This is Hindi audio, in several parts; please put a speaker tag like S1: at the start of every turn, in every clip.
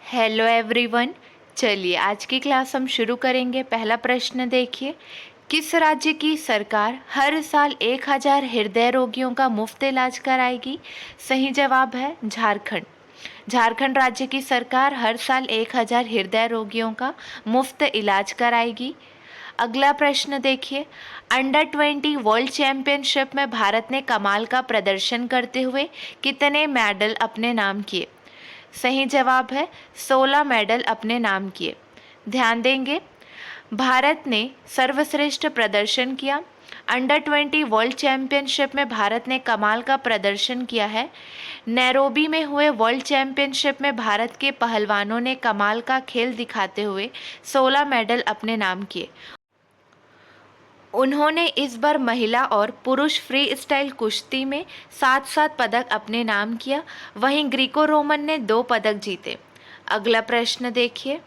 S1: Hello everyone. चलिए आज की क्लास हम शुरू करेंगे। पहला प्रश्न देखिए, किस राज्य की सरकार हर साल 1000 हृदय रोगियों का मुफ्त इलाज कराएगी? सही जवाब है झारखंड। झारखंड राज्य की सरकार हर साल 1000 हृदय रोगियों का मुफ्त इलाज कराएगी। अगला प्रश्न देखिए, अंडर 20 वर्ल्ड चैंपियनशिप में भारत ने कमाल का प्रदर्शन करते हुए कितने मेडल अपने नाम किए? सही जवाब है 16 मेडल अपने नाम किए। ध्यान देंगे, भारत ने सर्वश्रेष्ठ प्रदर्शन किया। अंडर 20 वर्ल्ड चैंपियनशिप में भारत ने कमाल का प्रदर्शन किया है। नैरोबी में हुए वर्ल्ड चैंपियनशिप में भारत के पहलवानों ने कमाल का खेल दिखाते हुए 16 मेडल अपने नाम किए। उन्होंने इस बार महिला और पुरुष फ्री स्टाइल कुश्ती में 7-7 पदक अपने नाम किया। वहीं ग्रीको रोमन ने 2 पदक जीते। अगला प्रश्न देखिए,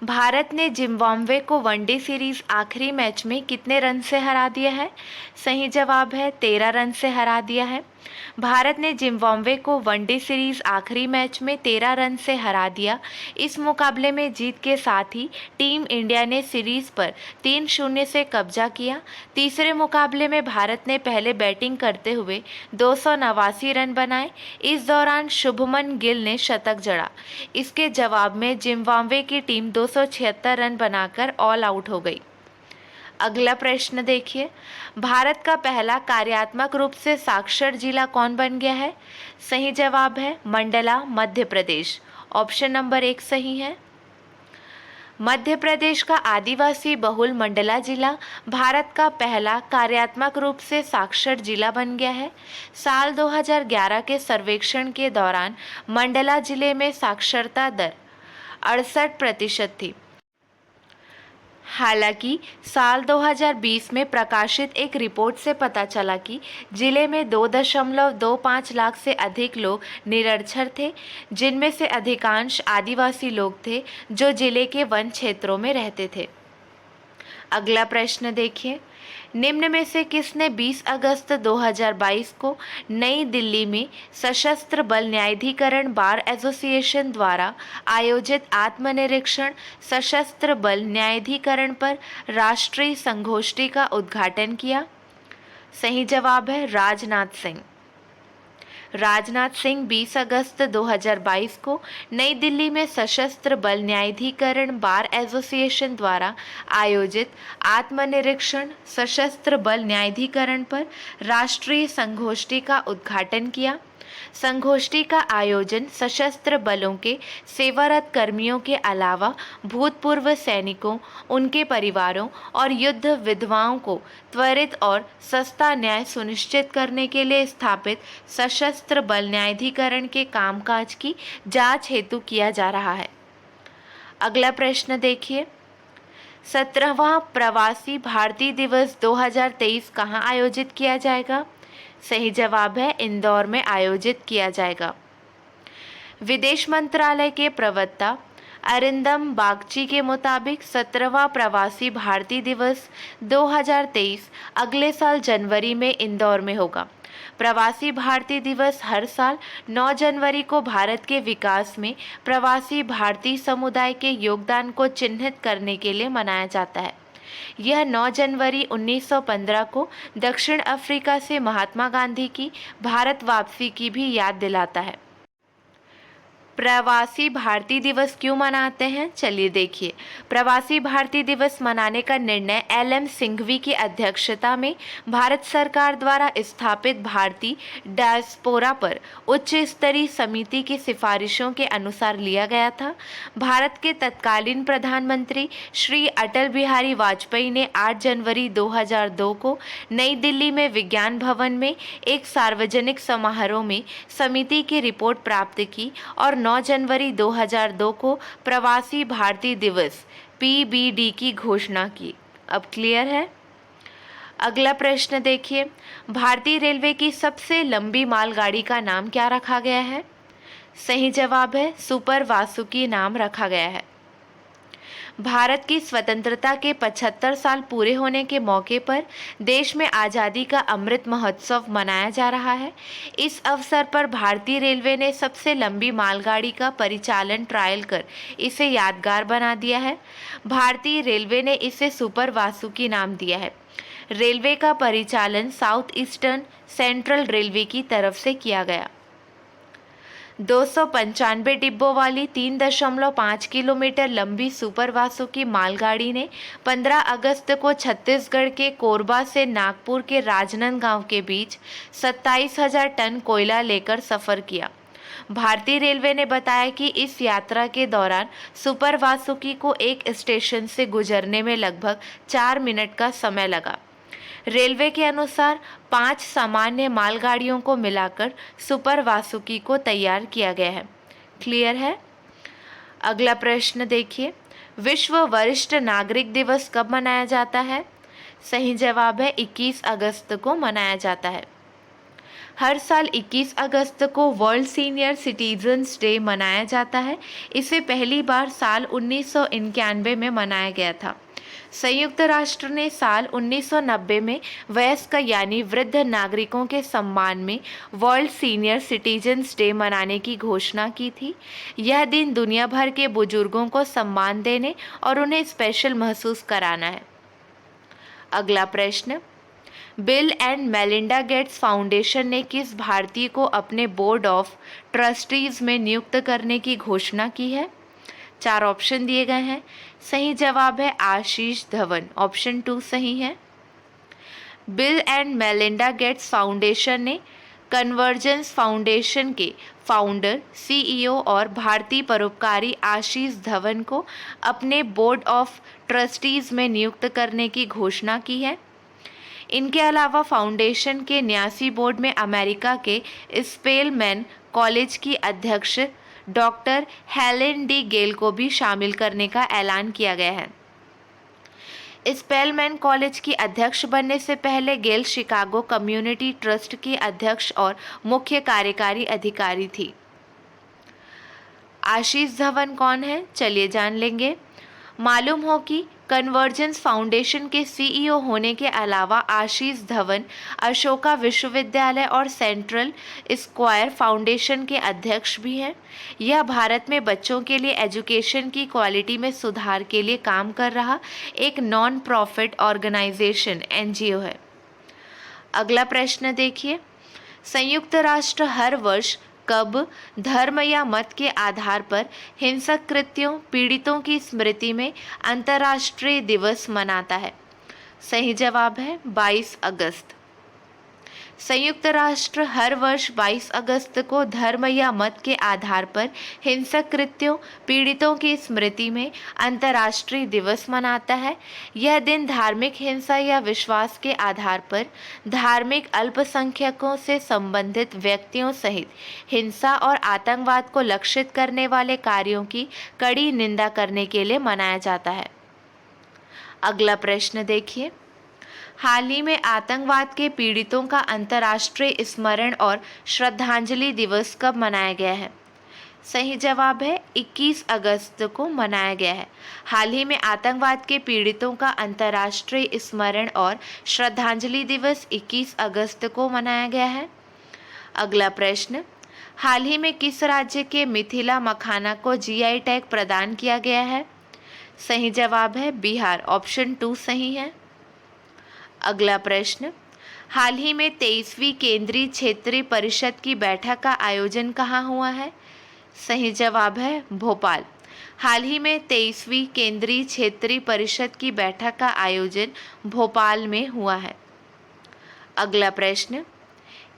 S1: भारत ने जिम्बाब्वे को वनडे सीरीज आखिरी मैच में कितने रन से हरा दिया है? सही जवाब है 13 रन से हरा दिया है। भारत ने जिम्बाब्वे को वनडे सीरीज आखिरी मैच में 13 रन से हरा दिया। इस मुकाबले में जीत के साथ ही टीम इंडिया ने सीरीज पर 3-0 से कब्जा किया। तीसरे मुकाबले में भारत ने पहले बैटिंग करते हुए 289 रन बनाए। इस दौरान शुभमन गिल ने शतक जड़ा। इसके जवाब में जिम्बाब्वे की टीम 276 रन बनाकर ऑल आउट हो गई। अगला प्रश्न देखिए, भारत का पहला कार्यात्मक रूप से साक्षर जिला कौन बन गया है? सही जवाब है मंडला, मध्य प्रदेश। ऑप्शन नंबर 1 सही है। मध्य प्रदेश का आदिवासी बहुल मंडला जिला भारत का पहला कार्यात्मक रूप से साक्षर जिला बन गया है। साल 2011 के सर्वेक्षण के दौरान मंडला जिले में साक्षरता दर 68% थी। हालांकि साल 2020 में प्रकाशित एक रिपोर्ट से पता चला कि जिले में 2.25 लाख से अधिक लोग निरक्षर थे, जिनमें से अधिकांश आदिवासी लोग थे जो जिले के वन क्षेत्रों में रहते थे। अगला प्रश्न देखिए, निम्न में से किसने 20 अगस्त 2022 को नई दिल्ली में सशस्त्र बल न्यायाधिकरण बार एसोसिएशन द्वारा आयोजित आत्मनिरीक्षण सशस्त्र बल न्यायाधिकरण पर राष्ट्रीय संगोष्ठी का उद्घाटन किया? सही जवाब है राजनाथ सिंह। राजनाथ सिंह 20 अगस्त 2022 को नई दिल्ली में सशस्त्र बल न्यायाधिकरण बार एसोसिएशन द्वारा आयोजित आत्मनिरीक्षण सशस्त्र बल न्यायाधिकरण पर राष्ट्रीय संगोष्ठी का उद्घाटन किया। संगोष्ठी का आयोजन सशस्त्र बलों के सेवारत कर्मियों के अलावा भूतपूर्व सैनिकों, उनके परिवारों और युद्ध विधवाओं को त्वरित और सस्ता न्याय सुनिश्चित करने के लिए स्थापित सशस्त्र बल न्यायाधिकरण के कामकाज की जांच हेतु किया जा रहा है। अगला प्रश्न देखिए, 17वां प्रवासी भारतीय दिवस 2023 कहाँ आयोजित किया जाएगा? सही जवाब है इंदौर में आयोजित किया जाएगा। विदेश मंत्रालय के प्रवक्ता अरिंदम बागची के मुताबिक 17वां प्रवासी भारतीय दिवस 2023 अगले साल जनवरी में इंदौर में होगा। प्रवासी भारतीय दिवस हर साल 9 जनवरी को भारत के विकास में प्रवासी भारतीय समुदाय के योगदान को चिन्हित करने के लिए मनाया जाता है। यह 9 जनवरी 1915 को दक्षिण अफ्रीका से महात्मा गांधी की भारत वापसी की भी याद दिलाता है। प्रवासी भारतीय दिवस क्यों मनाते हैं? चलिए देखिए, प्रवासी भारतीय दिवस मनाने का निर्णय LM सिंघवी की अध्यक्षता में भारत सरकार द्वारा स्थापित भारतीय डायस्पोरा पर उच्च स्तरीय समिति की सिफारिशों के अनुसार लिया गया था। भारत के तत्कालीन प्रधानमंत्री श्री अटल बिहारी वाजपेयी ने 8 जनवरी 2002 को नई दिल्ली में विज्ञान भवन में एक सार्वजनिक समारोह में समिति की रिपोर्ट प्राप्त की और 9 जनवरी 2002 को प्रवासी भारतीय दिवस PBD की घोषणा की। अब क्लियर है? अगला प्रश्न देखिए, भारतीय रेलवे की सबसे लंबी मालगाड़ी का नाम क्या रखा गया है? सही जवाब है सुपर वासुकी नाम रखा गया है। भारत की स्वतंत्रता के 75 साल पूरे होने के मौके पर देश में आज़ादी का अमृत महोत्सव मनाया जा रहा है। इस अवसर पर भारतीय रेलवे ने सबसे लंबी मालगाड़ी का परिचालन ट्रायल कर इसे यादगार बना दिया है। भारतीय रेलवे ने इसे सुपर वासुकी नाम दिया है। रेलवे का परिचालन साउथ ईस्टर्न सेंट्रल रेलवे की तरफ से किया गया। 295 डिब्बों वाली 3.5 किलोमीटर लंबी सुपर वासुकी मालगाड़ी ने 15 अगस्त को छत्तीसगढ़ के कोरबा से नागपुर के राजनांदगांव के बीच 27,000 टन कोयला लेकर सफ़र किया। भारतीय रेलवे ने बताया कि इस यात्रा के दौरान सुपर वासुकी को एक स्टेशन से गुजरने में लगभग 4 मिनट का समय लगा। रेलवे के अनुसार 5 सामान्य मालगाड़ियों को मिलाकर सुपर वासुकी को तैयार किया गया है। क्लियर है? अगला प्रश्न देखिए, विश्व वरिष्ठ नागरिक दिवस कब मनाया जाता है? सही जवाब है 21 अगस्त को मनाया जाता है। हर साल 21 अगस्त को वर्ल्ड सीनियर सिटीजन्स डे मनाया जाता है। इसे पहली बार साल 1991 में मनाया गया था। संयुक्त राष्ट्र ने साल 1990 में वयस्क यानी वृद्ध नागरिकों के सम्मान में वर्ल्ड सीनियर सिटीजन्स डे मनाने की घोषणा की थी। यह दिन दुनिया भर के बुजुर्गों को सम्मान देने और उन्हें स्पेशल महसूस कराना है। अगला प्रश्न, bill and Melinda Gates foundation ने किस भारतीय को अपने बोर्ड ऑफ ट्रस्टीज में नियुक्त करने की घोषणा की है? 4 ऑप्शन दिए गए हैं। सही जवाब है आशीष धवन, ऑप्शन 2 सही है। Bill and Melinda Gates foundation ने कन्वर्जेंस फाउंडेशन के फाउंडर, सीईओ और भारतीय परोपकारी आशीष धवन को अपने बोर्ड ऑफ ट्रस्टीज में नियुक्त करने की घोषणा की है। इनके अलावा फाउंडेशन के न्यासी बोर्ड में अमेरिका के स्पेलमैन कॉलेज की अध्यक्ष डॉक्टर हेलेन डी गेल को भी शामिल करने का ऐलान किया गया है। स्पेलमैन कॉलेज की अध्यक्ष बनने से पहले गेल शिकागो कम्युनिटी ट्रस्ट की अध्यक्ष और मुख्य कार्यकारी अधिकारी थी। आशीष धवन कौन है? चलिए जान लेंगे। मालूम हो कि कन्वर्जेंस फाउंडेशन के सीईओ होने के अलावा आशीष धवन अशोका विश्वविद्यालय और सेंट्रल स्क्वायर फाउंडेशन के अध्यक्ष भी हैं। यह भारत में बच्चों के लिए एजुकेशन की क्वालिटी में सुधार के लिए काम कर रहा एक नॉन प्रॉफिट ऑर्गेनाइजेशन एनजीओ है। अगला प्रश्न देखिए, संयुक्त राष्ट्र हर वर्ष कब धर्म या मत के आधार पर हिंसक कृत्यों पीड़ितों की स्मृति में अंतर्राष्ट्रीय दिवस मनाता है? सही जवाब है 22 अगस्त। संयुक्त राष्ट्र हर वर्ष 22 अगस्त को धर्म या मत के आधार पर हिंसक कृत्यों पीड़ितों की स्मृति में अंतर्राष्ट्रीय दिवस मनाता है। यह दिन धार्मिक हिंसा या विश्वास के आधार पर धार्मिक अल्पसंख्यकों से संबंधित व्यक्तियों सहित हिंसा और आतंकवाद को लक्षित करने वाले कार्यों की कड़ी निंदा करने के लिए मनाया जाता है। अगला प्रश्न देखिए, हाल ही में आतंकवाद के पीड़ितों का अंतर्राष्ट्रीय स्मरण और श्रद्धांजलि दिवस कब मनाया गया है? सही जवाब है 21 अगस्त को मनाया गया है। हाल ही में आतंकवाद के पीड़ितों का अंतर्राष्ट्रीय स्मरण और श्रद्धांजलि दिवस 21 अगस्त को मनाया गया है। अगला प्रश्न, हाल ही में किस राज्य के मिथिला मखाना को जीआई टैग प्रदान किया गया है? सही जवाब है बिहार, ऑप्शन 2 सही है। अगला प्रश्न, हाल ही में 23वीं केंद्रीय क्षेत्रीय परिषद की बैठक का आयोजन कहाँ हुआ है? सही जवाब है भोपाल। हाल ही में 23वीं केंद्रीय क्षेत्रीय परिषद की बैठक का आयोजन भोपाल में हुआ है। अगला प्रश्न,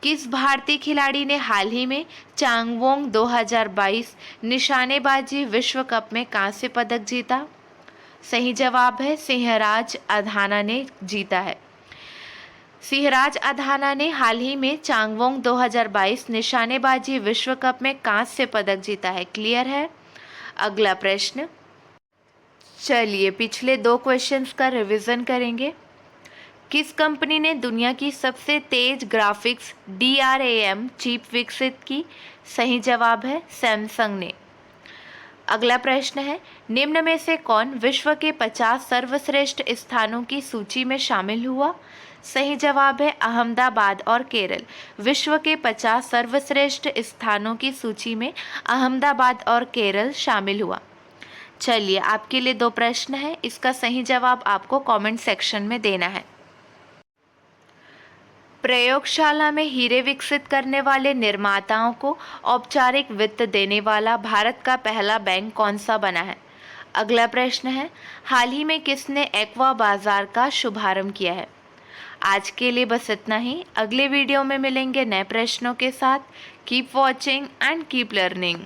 S1: किस भारतीय खिलाड़ी ने हाल ही में चांगवोंग 2022 निशानेबाजी विश्व कप में कांस्य पदक जीता? सही जवाब है सिंहराज अधाना ने जीता है। सिंहराज अधाना ने हाल ही में चांगवोंग 2022 निशानेबाजी विश्व कप में कांस्य पदक जीता है। क्लियर है? अगला प्रश्न, चलिए पिछले 2 क्वेश्चंस का रिवीजन करेंगे। किस कंपनी ने दुनिया की सबसे तेज ग्राफिक्स DRAM चिप विकसित की? सही जवाब है सैमसंग ने। अगला प्रश्न है, निम्न में से कौन विश्व के 50 सर्वश्रेष्ठ स्थानों की सूची में शामिल हुआ? सही जवाब है अहमदाबाद और केरल। विश्व के 50 सर्वश्रेष्ठ स्थानों की सूची में अहमदाबाद और केरल शामिल हुआ। चलिए, आपके लिए 2 प्रश्न हैं, इसका सही जवाब आपको कमेंट सेक्शन में देना है। प्रयोगशाला में हीरे विकसित करने वाले निर्माताओं को औपचारिक वित्त देने वाला भारत का पहला बैंक कौन सा बना है? अगला प्रश्न है, हाल ही में किसने एक्वा बाजार का शुभारंभ किया है? आज के लिए बस इतना ही। अगले वीडियो में मिलेंगे नए प्रश्नों के साथ। Keep watching and keep learning.